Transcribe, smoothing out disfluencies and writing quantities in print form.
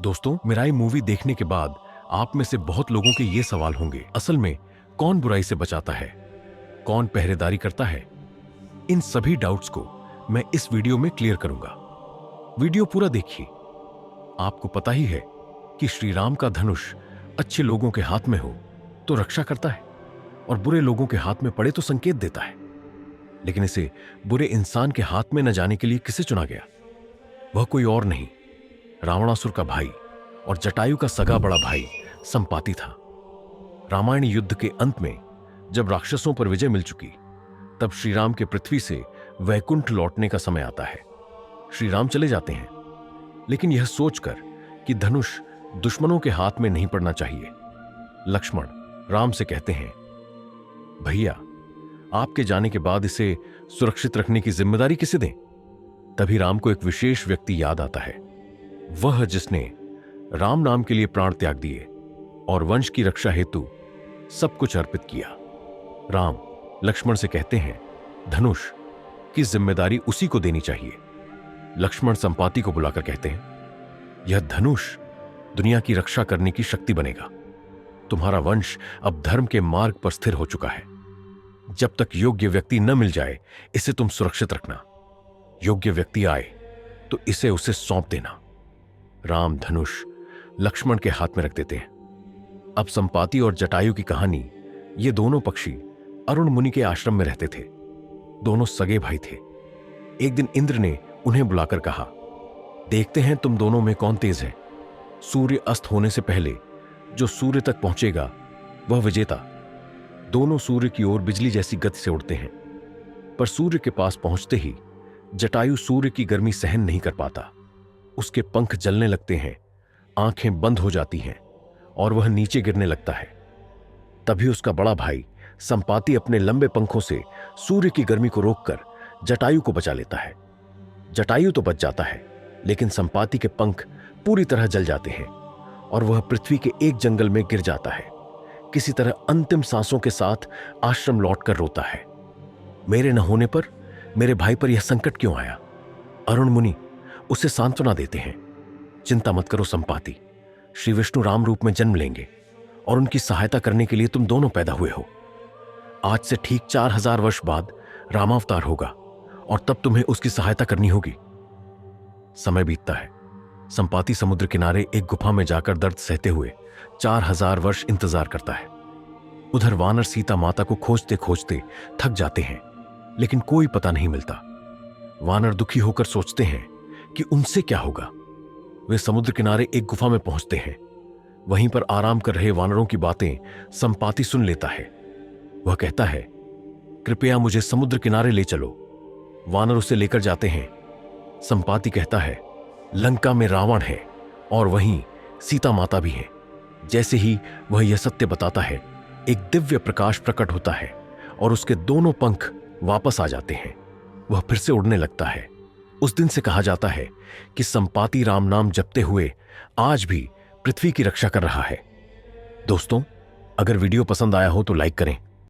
दोस्तों, Mirae movie देखने के बाद आप में से बहुत लोगों के ये सवाल होंगे, असल में कौन बुराई से बचाता है, कौन पहरेदारी करता है। इन सभी डाउट्स को मैं इस वीडियो में क्लियर करूंगा। वीडियो पूरा देखिए। आपको पता ही है कि श्री राम का धनुष अच्छे लोगों के हाथ में हो तो रक्षा करता है और बुरे लोगों के हाथ में पड़े तो संकेत देता है। लेकिन इसे बुरे इंसान के हाथ में न जाने के लिए किसे चुना गया? वह कोई और नहीं, रावणासुर का भाई और जटायु का सगा बड़ा भाई संपाति था। रामायण युद्ध के अंत में जब राक्षसों पर विजय मिल चुकी, तब श्री राम के पृथ्वी से वैकुंठ लौटने का समय आता है। श्री राम चले जाते हैं, लेकिन यह सोचकर कि धनुष दुश्मनों के हाथ में नहीं पड़ना चाहिए। लक्ष्मण राम से कहते हैं, भैया, आपके जाने के बाद इसे सुरक्षित रखने की जिम्मेदारी किसे दें? तभी राम को एक विशेष व्यक्ति याद आता है, वह जिसने राम नाम के लिए प्राण त्याग दिए और वंश की रक्षा हेतु सब कुछ अर्पित किया। राम लक्ष्मण से कहते हैं, धनुष की जिम्मेदारी उसी को देनी चाहिए। लक्ष्मण संपाति को बुलाकर कहते हैं, यह धनुष दुनिया की रक्षा करने की शक्ति बनेगा। तुम्हारा वंश अब धर्म के मार्ग पर स्थिर हो चुका है। जब तक योग्य व्यक्ति न मिल जाए, इसे तुम सुरक्षित रखना। योग्य व्यक्ति आए तो इसे उसे सौंप देना। राम धनुष लक्ष्मण के हाथ में रख देते हैं। अब संपाति और जटायु की कहानी, ये दोनों पक्षी अरुण मुनि के आश्रम में रहते थे। दोनों सगे भाई थे। एक दिन इंद्र ने उन्हें बुलाकर कहा, देखते हैं तुम दोनों में कौन तेज है। सूर्य अस्त होने से पहले जो सूर्य तक पहुंचेगा वह विजेता। दोनों सूर्य की ओर बिजली जैसी गति से उड़ते हैं, पर सूर्य के पास पहुंचते ही जटायु सूर्य की गर्मी सहन नहीं कर पाता। उसके पंख जलने लगते हैं, आंखें बंद हो जाती हैं और वह नीचे गिरने लगता है। तभी उसका बड़ा भाई संपाति अपने लंबे पंखों से सूर्य की गर्मी को रोककर जटायु को बचा लेता है। जटायु तो बच जाता है, लेकिन संपाति के पंख पूरी तरह जल जाते हैं और वह पृथ्वी के एक जंगल में गिर जाता है। किसी तरह अंतिम सांसों के साथ आश्रम लौटकर रोता है, मेरे न होने पर मेरे भाई पर यह संकट क्यों आया? अरुण मुनि उसे सांत्वना देते हैं, चिंता मत करो संपाति, श्री विष्णु राम रूप में जन्म लेंगे और उनकी सहायता करने के लिए तुम दोनों पैदा हुए हो। आज से ठीक 4000 वर्ष बाद रामावतार होगा और तब तुम्हें उसकी सहायता करनी होगी। समय बीतता है। संपाति समुद्र किनारे एक गुफा में जाकर दर्द सहते हुए 4000 वर्ष इंतजार करता है। उधर वानर सीता माता को खोजते खोजते थक जाते हैं, लेकिन कोई पता नहीं मिलता। वानर दुखी होकर सोचते हैं कि उनसे क्या होगा। वे समुद्र किनारे एक गुफा में पहुंचते हैं। वहीं पर आराम कर रहे वानरों की बातें संपाति सुन लेता है। वह कहता है, कृपया मुझे समुद्र किनारे ले चलो। वानर उसे लेकर जाते हैं। संपाति कहता है, लंका में रावण है और वहीं सीता माता भी है। जैसे ही वह यह सत्य बताता है, एक दिव्य प्रकाश प्रकट होता है और उसके दोनों पंख वापस आ जाते हैं। वह फिर से उड़ने लगता है। उस दिन से कहा जाता है कि संपाति राम नाम जपते हुए आज भी पृथ्वी की रक्षा कर रहा है। दोस्तों, अगर वीडियो पसंद आया हो तो लाइक करें